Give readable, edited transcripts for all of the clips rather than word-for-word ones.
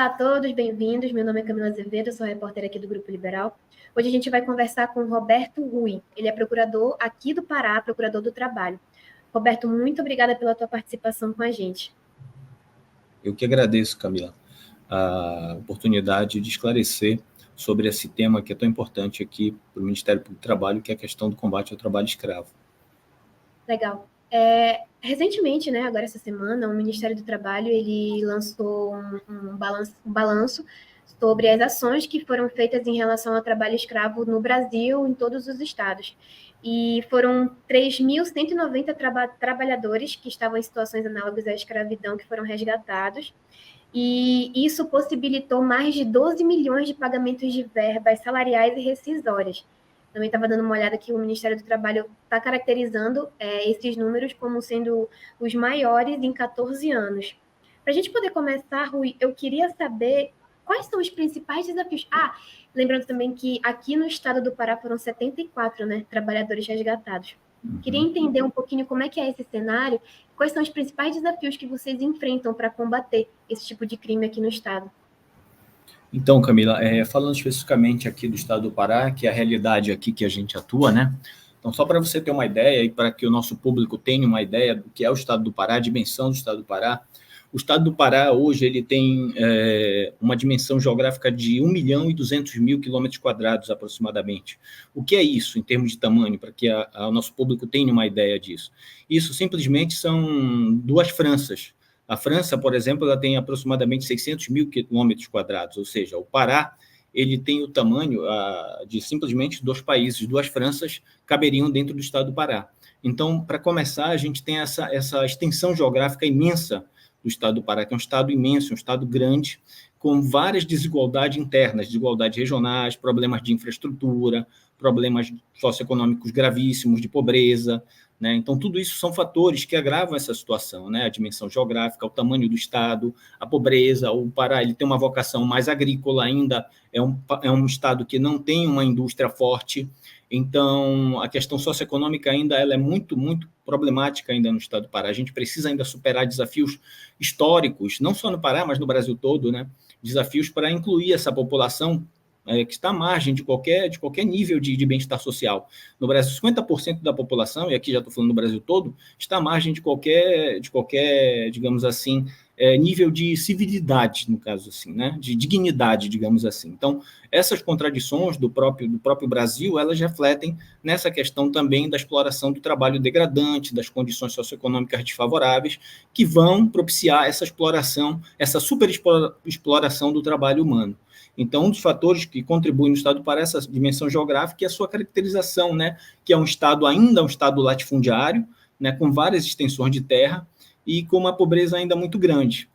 Olá a todos, bem-vindos. Meu nome é Camila Azevedo, sou repórter aqui do Grupo Liberal. Hoje a gente vai conversar com o Roberto Rui. Ele é procurador aqui do Pará, procurador do trabalho. Roberto, muito obrigada pela tua participação com a gente. Eu que agradeço, Camila, a oportunidade de esclarecer sobre esse tema que é tão importante aqui para o Ministério Público do Trabalho, que é a questão do combate ao trabalho escravo. Legal. Recentemente, agora essa semana, o Ministério do Trabalho ele lançou um balanço sobre as ações que foram feitas em relação ao trabalho escravo no Brasil, em todos os estados. E foram 3.190 trabalhadores que estavam em situações análogas à escravidão que foram resgatados. E isso possibilitou mais de 12 milhões de pagamentos de verbas salariais e rescisórias. Também estava dando uma olhada que o Ministério do Trabalho está caracterizando esses números como sendo os maiores em 14 anos. Para a gente poder começar, Rui, eu queria saber quais são os principais desafios. Lembrando também que aqui no estado do Pará foram 74 trabalhadores resgatados. Queria entender um pouquinho como é que é esse cenário, quais são os principais desafios que vocês enfrentam para combater esse tipo de crime aqui no estado. Então, Camila, falando especificamente aqui do estado do Pará, que é a realidade aqui que a gente atua, né? Então, só para você ter uma ideia e para que o nosso público tenha uma ideia do que é o estado do Pará, a dimensão do estado do Pará, o estado do Pará hoje ele tem uma dimensão geográfica de 1.200.000 quilômetros quadrados aproximadamente. O que é isso em termos de tamanho, para que o nosso público tenha uma ideia disso? Isso simplesmente são 2 Franças. A França, por exemplo, ela tem aproximadamente 600.000 quilômetros quadrados, ou seja, o Pará ele tem o tamanho de simplesmente 2 países, 2 Franças caberiam dentro do estado do Pará. Então, para começar, a gente tem essa extensão geográfica imensa do estado do Pará, que é um estado imenso, um estado grande, com várias desigualdades internas, desigualdades regionais, problemas de infraestrutura, problemas socioeconômicos gravíssimos, de pobreza, né? Então, tudo isso são fatores que agravam essa situação, né? A dimensão geográfica, o tamanho do estado, a pobreza. O Pará ele tem uma vocação mais agrícola ainda, é um estado que não tem uma indústria forte. Então, a questão socioeconômica ainda ela é muito, muito problemática ainda no estado do Pará. A gente precisa ainda superar desafios históricos, não só no Pará, mas no Brasil todo, né? Desafios para incluir essa população que está à margem de qualquer nível de bem-estar social. No Brasil, 50% da população, e aqui já estou falando do Brasil todo, está à margem de qualquer digamos assim, nível de civilidade, no caso assim, né? De dignidade, digamos assim. Então, essas contradições do próprio Brasil, elas refletem nessa questão também da exploração do trabalho degradante, das condições socioeconômicas desfavoráveis, que vão propiciar essa exploração, essa superexploração do trabalho humano. Então, um dos fatores que contribuem no estado para essa dimensão geográfica é a sua caracterização, né? Que é ainda um estado latifundiário, né? Com várias extensões de terra e com uma pobreza ainda muito grande.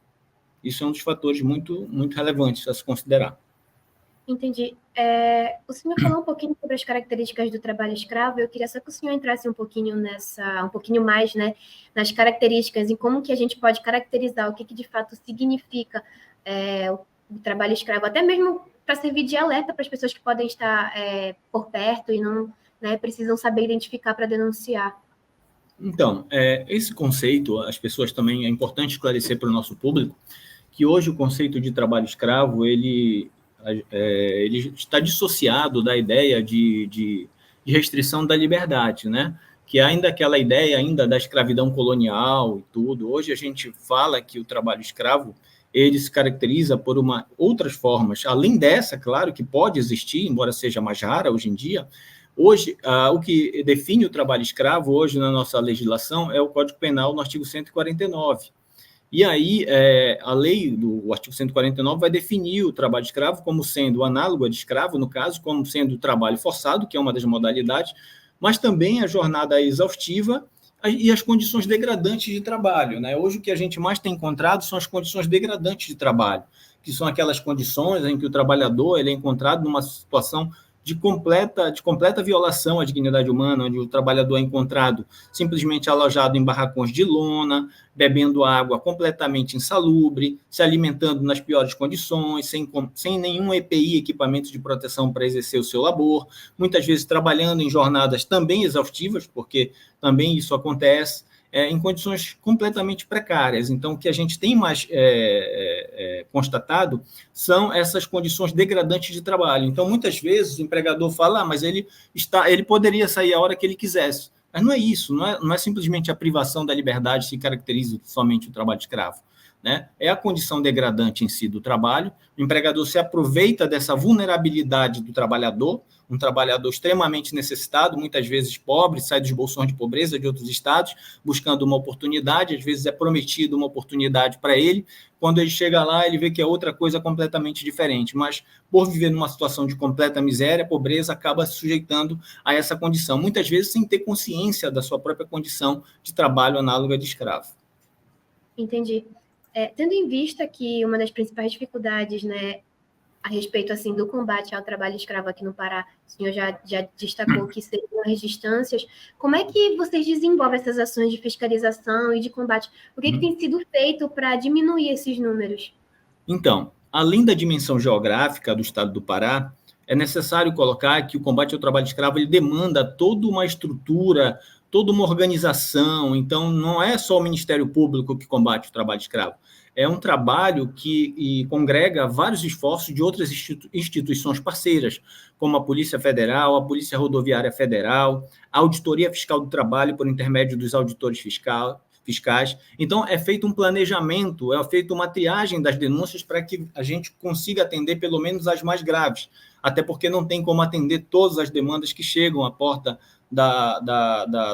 Isso é um dos fatores muito, muito relevantes a se considerar. Entendi. O senhor falou um pouquinho sobre as características do trabalho escravo. Eu queria só que o senhor entrasse um pouquinho mais, nas características e como que a gente pode caracterizar o que de fato significa o trabalho escravo, até mesmo para servir de alerta para as pessoas que podem estar por perto e não precisam saber identificar para denunciar. Então, esse conceito, as pessoas também, é importante esclarecer para o nosso público que hoje o conceito de trabalho escravo, ele está dissociado da ideia de restrição da liberdade, né? Que ainda aquela ideia ainda da escravidão colonial e tudo. Hoje a gente fala que o trabalho escravo ele se caracteriza por outras formas. Além dessa, claro, que pode existir, embora seja mais rara hoje em dia. Hoje, o que define o trabalho escravo hoje na nossa legislação é o Código Penal no artigo 149. E aí, a lei do artigo 149 vai definir o trabalho escravo como sendo análogo a de escravo, no caso, como sendo o trabalho forçado, que é uma das modalidades, mas também a jornada exaustiva e as condições degradantes de trabalho, né? Hoje, o que a gente mais tem encontrado são as condições degradantes de trabalho, que são aquelas condições em que o trabalhador ele é encontrado numa situação de completa violação à dignidade humana, onde o trabalhador é encontrado simplesmente alojado em barracões de lona, bebendo água completamente insalubre, se alimentando nas piores condições, sem nenhum EPI, equipamento de proteção para exercer o seu labor, muitas vezes trabalhando em jornadas também exaustivas, porque também isso acontece, em condições completamente precárias. Então, o que a gente tem mais constatado são essas condições degradantes de trabalho. Então, muitas vezes, o empregador fala, mas ele poderia sair a hora que ele quisesse. Mas não é isso, não é simplesmente a privação da liberdade que caracteriza somente o trabalho escravo. Né? É a condição degradante em si do trabalho. O empregador se aproveita dessa vulnerabilidade do trabalhador, um trabalhador extremamente necessitado, muitas vezes pobre, sai dos bolsões de pobreza de outros estados, buscando uma oportunidade, às vezes é prometido uma oportunidade para ele, quando ele chega lá, ele vê que é outra coisa completamente diferente, mas por viver numa situação de completa miséria, pobreza, acaba se sujeitando a essa condição, muitas vezes sem ter consciência da sua própria condição de trabalho análoga de escravo. Entendi. Tendo em vista que uma das principais dificuldades, né, a respeito assim do combate ao trabalho escravo aqui no Pará, o senhor já destacou que seriam as distâncias. Como é que vocês desenvolvem essas ações de fiscalização e de combate? O que tem sido feito para diminuir esses números? Então, além da dimensão geográfica do estado do Pará, é necessário colocar que o combate ao trabalho escravo ele demanda toda uma estrutura, toda uma organização. Então, não é só o Ministério Público que combate o trabalho escravo. É um trabalho que congrega vários esforços de outras instituições parceiras, como a Polícia Federal, a Polícia Rodoviária Federal, a Auditoria Fiscal do Trabalho, por intermédio dos auditores fiscais. Então, é feito um planejamento, é feita uma triagem das denúncias para que a gente consiga atender pelo menos as mais graves, até porque não tem como atender todas as demandas que chegam à porta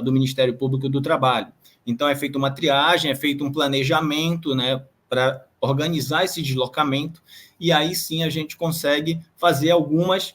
do Ministério Público do Trabalho. Então, é feita uma triagem, é feito um planejamento, né, para organizar esse deslocamento, e aí sim a gente consegue fazer algumas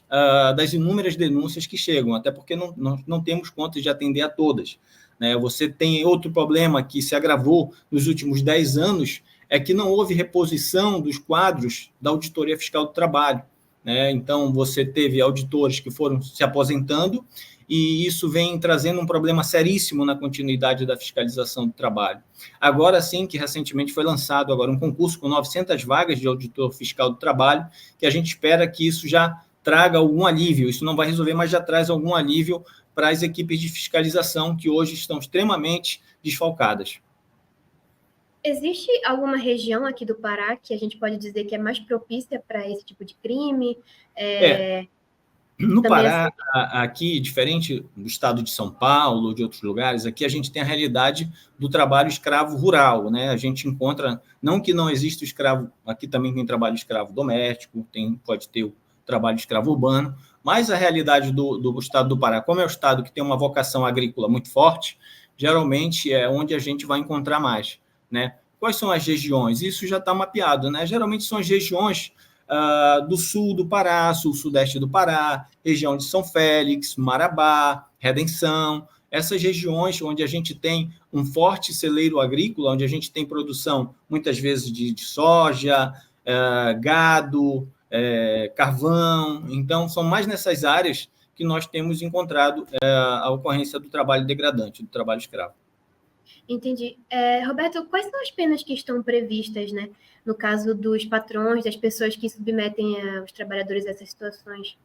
das inúmeras denúncias que chegam, até porque não temos contas de atender a todas. Né? Você tem outro problema que se agravou nos últimos 10 anos, é que não houve reposição dos quadros da Auditoria Fiscal do Trabalho. Né? Então, você teve auditores que foram se aposentando, e isso vem trazendo um problema seríssimo na continuidade da fiscalização do trabalho. Agora sim, que recentemente foi lançado agora um concurso com 900 vagas de auditor fiscal do trabalho, que a gente espera que isso já traga algum alívio. Isso não vai resolver, mas já traz algum alívio para as equipes de fiscalização que hoje estão extremamente desfalcadas. Existe alguma região aqui do Pará que a gente pode dizer que é mais propícia para esse tipo de crime? No Pará, aqui, diferente do estado de São Paulo, de outros lugares, aqui a gente tem a realidade do trabalho escravo rural, né? A gente encontra, não que não exista o escravo, aqui também tem trabalho escravo doméstico, pode ter o trabalho escravo urbano, mas a realidade do estado do Pará, como é o estado que tem uma vocação agrícola muito forte, geralmente é onde a gente vai encontrar mais, né? Quais são as regiões? Isso já está mapeado, né? Geralmente são as regiões do sul do Pará, sul-sudeste do Pará, região de São Félix, Marabá, Redenção, essas regiões onde a gente tem um forte celeiro agrícola, onde a gente tem produção, muitas vezes, de soja, gado, carvão. Então, são mais nessas áreas que nós temos encontrado a ocorrência do trabalho degradante, do trabalho escravo. Entendi. Roberto, quais são as penas que estão previstas, né, no caso dos patrões, das pessoas que submetem os trabalhadores a essas situações?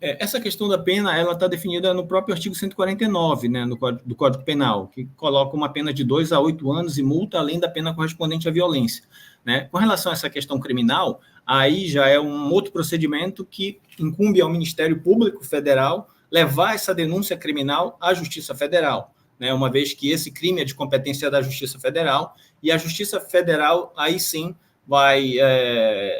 Essa questão da pena ela está definida no próprio artigo 149, né, do Código Penal, que coloca uma pena de 2 a 8 anos e multa, além da pena correspondente à violência. Né? Com relação a essa questão criminal, aí já é um outro procedimento que incumbe ao Ministério Público Federal levar essa denúncia criminal à Justiça Federal, né? Uma vez que esse crime é de competência da Justiça Federal, e a Justiça Federal, aí sim, vai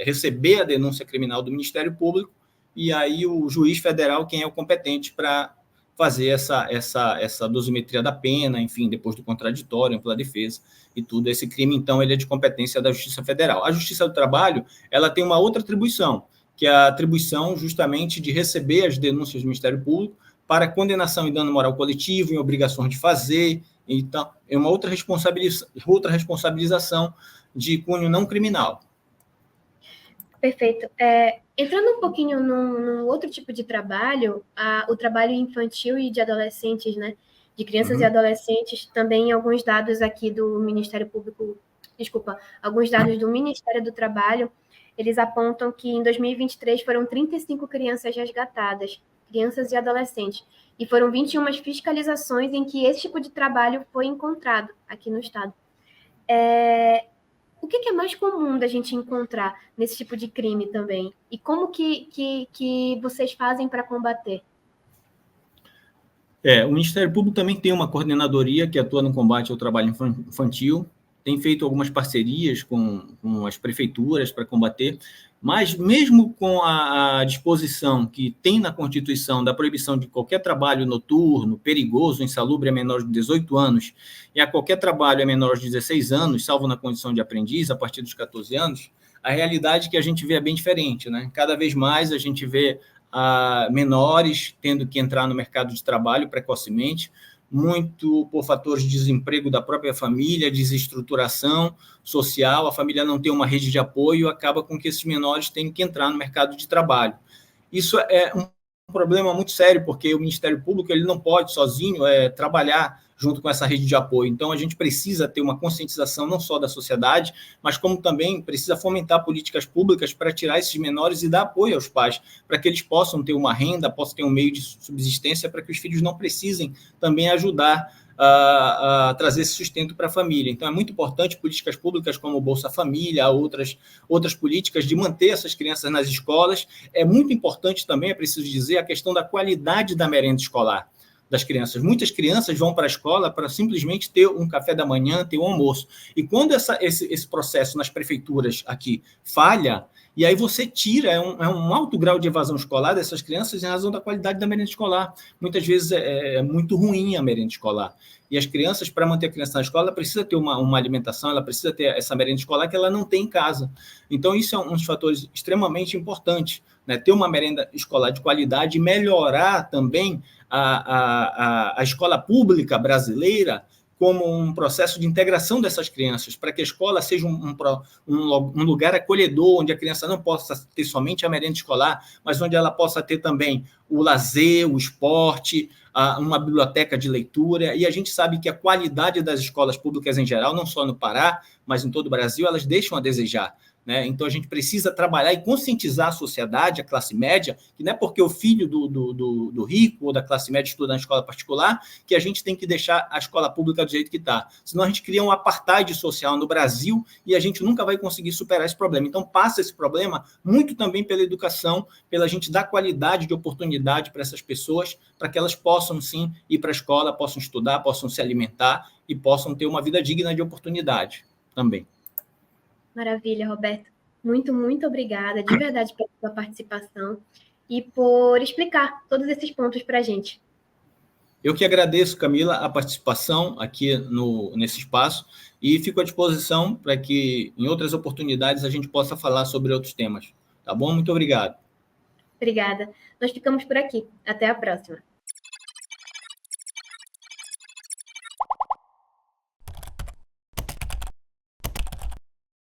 receber a denúncia criminal do Ministério Público, e aí o juiz federal quem é o competente para fazer essa dosimetria da pena, enfim, depois do contraditório, ampla defesa e tudo. Esse crime, então, ele é de competência da Justiça Federal. A Justiça do Trabalho, ela tem uma outra atribuição, que é a atribuição justamente de receber as denúncias do Ministério Público para condenação em dano moral coletivo, em obrigações de fazer. Então, é uma outra responsabilização de cunho não criminal. Perfeito. Entrando um pouquinho num outro tipo de trabalho, o trabalho infantil e de adolescentes, né? De crianças e adolescentes, também alguns dados aqui do Ministério Público, alguns dados do Ministério do Trabalho, eles apontam que em 2023 foram 35 crianças resgatadas. crianças e adolescentes. E foram 21 fiscalizações em que esse tipo de trabalho foi encontrado aqui no estado. O que é mais comum da gente encontrar nesse tipo de crime também? E como que vocês fazem para combater? O Ministério Público também tem uma coordenadoria que atua no combate ao trabalho infantil, tem feito algumas parcerias com as prefeituras para combater, mas mesmo com a disposição que tem na Constituição da proibição de qualquer trabalho noturno, perigoso, insalubre a menores de 18 anos e a qualquer trabalho a menores de 16 anos, salvo na condição de aprendiz, a partir dos 14 anos, a realidade que a gente vê é bem diferente, né? Cada vez mais a gente vê menores tendo que entrar no mercado de trabalho precocemente, muito por fatores de desemprego da própria família, desestruturação social, a família não tem uma rede de apoio, acaba com que esses menores tenham que entrar no mercado de trabalho. Isso é um problema muito sério, porque o Ministério Público ele não pode sozinho trabalhar junto com essa rede de apoio. Então, a gente precisa ter uma conscientização não só da sociedade, mas como também precisa fomentar políticas públicas para tirar esses menores e dar apoio aos pais, para que eles possam ter uma renda, possam ter um meio de subsistência, para que os filhos não precisem também ajudar a trazer esse sustento para a família. Então, é muito importante políticas públicas como o Bolsa Família, outras políticas de manter essas crianças nas escolas. É muito importante também, é preciso dizer, a questão da qualidade da merenda escolar das crianças. Muitas crianças vão para a escola para simplesmente ter um café da manhã, ter um almoço. E quando esse processo nas prefeituras aqui falha, e aí você tira, um alto grau de evasão escolar dessas crianças em razão da qualidade da merenda escolar. Muitas vezes é muito ruim a merenda escolar. E as crianças, para manter a criança na escola, ela precisa ter uma alimentação, ela precisa ter essa merenda escolar que ela não tem em casa. Então, isso é um dos fatores extremamente importantes, né? Ter uma merenda escolar de qualidade e melhorar também a escola pública brasileira como um processo de integração dessas crianças, para que a escola seja um lugar acolhedor, onde a criança não possa ter somente a merenda escolar, mas onde ela possa ter também o lazer, o esporte, uma biblioteca de leitura. E a gente sabe que a qualidade das escolas públicas em geral, não só no Pará, mas em todo o Brasil, elas deixam a desejar, né? Então, a gente precisa trabalhar e conscientizar a sociedade, a classe média, que não é porque o filho do rico ou da classe média estuda na escola particular que a gente tem que deixar a escola pública do jeito que está. Senão, a gente cria um apartheid social no Brasil e a gente nunca vai conseguir superar esse problema. Então, passa esse problema muito também pela educação, pela gente dar qualidade de oportunidade para essas pessoas, para que elas possam, sim, ir para a escola, possam estudar, possam se alimentar e possam ter uma vida digna de oportunidade também. Maravilha, Roberto. Muito, muito obrigada, de verdade, pela sua participação e por explicar todos esses pontos para a gente. Eu que agradeço, Camila, a participação aqui nesse espaço e fico à disposição para que, em outras oportunidades, a gente possa falar sobre outros temas. Tá bom? Muito obrigado. Obrigada. Nós ficamos por aqui. Até a próxima.